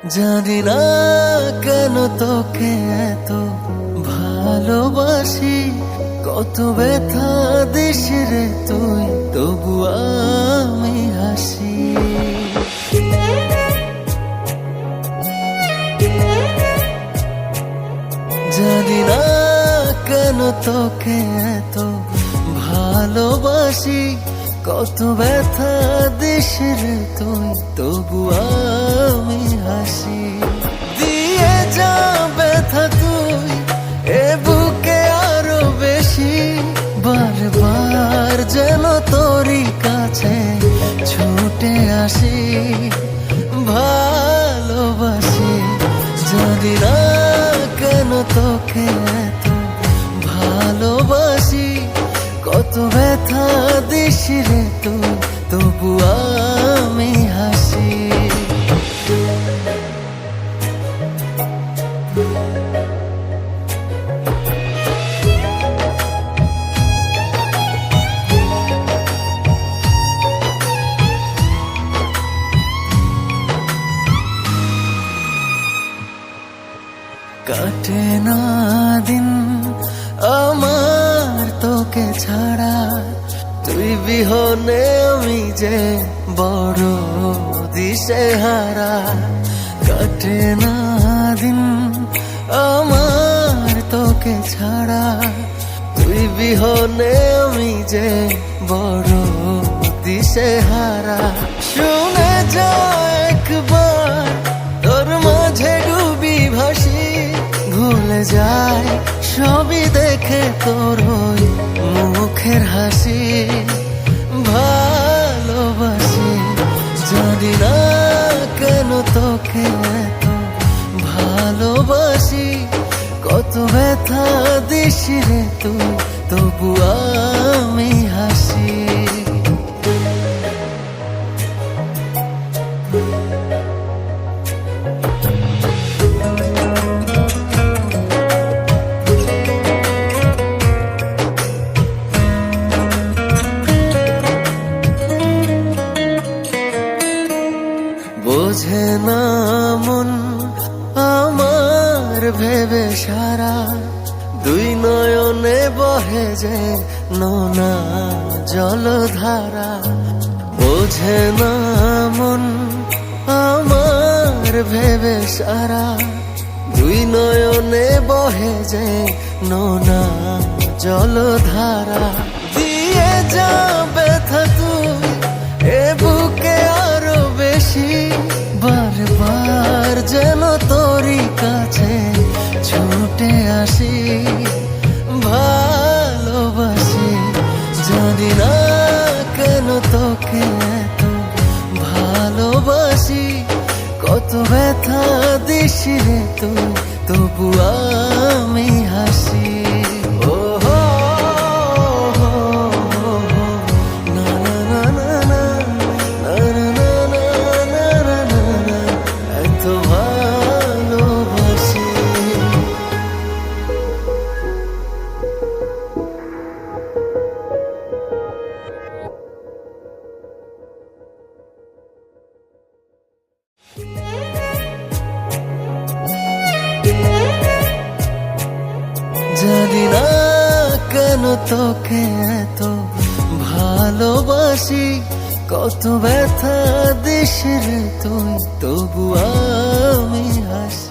জানি না কেন তোকে এত ভালোবাসি, কত ব্যথা দিস রে তুই, তবু আমি হাসি। জানি না কেন তোকে এত ভালোবাসি, কত ব্যথা দিস রে তুই, তবু আমি হাসি। দিয়ে যা ব্যথা তুই এ বুকে আরো বেশি, বারবার যেন তোরই কাছে ছুটে আসি। ভালোবাসি, জানি না কেন তোকে এত ভালোবাসি, কত ব্যথা দিস রে তুই, তবু আমি হাসি। কাটে না দিন আমার তোকে ছাড়া, তুই বিহনে আমি যে বড় দিশেহারা। কাটে না দিন আমার তোকে ছাড়া, তুই বিহনে আমি যে বড় দিশেহারা। শুনে যা একবার তোর মাঝে ডুবি ভাসি, ভুলে যায় সবই দেখে তোর ওই মুখের হাসি। ভালোবাসি, জানি না কেন তোকে এত ভালোবাসি, কত ব্যথা দিস রে তুই, তবু আমি হাসি। বোঝে না মন আমার ভেবে সারা, দুই নয়নে বহে যে নোনা জলধারা। বোঝে না মন আমার ভেবে সারা, দুই নয়নে বহে যে নোনা জলধারা। দিয়ে যা ব্যথা তুই এ বুকে আরো বেশি, বারবার যেন তোরই কাছে ছুটে আসি। ভালোবাসি, জানি না কেন তোকে এত ভালোবাসি, কত ব্যথা দিস রে তুই, তবু আমি হাসি। জানি না কেন তোকে এত ভালোবাসি, কত ব্যথা দিস রে তুই, তবু আমি হাসি।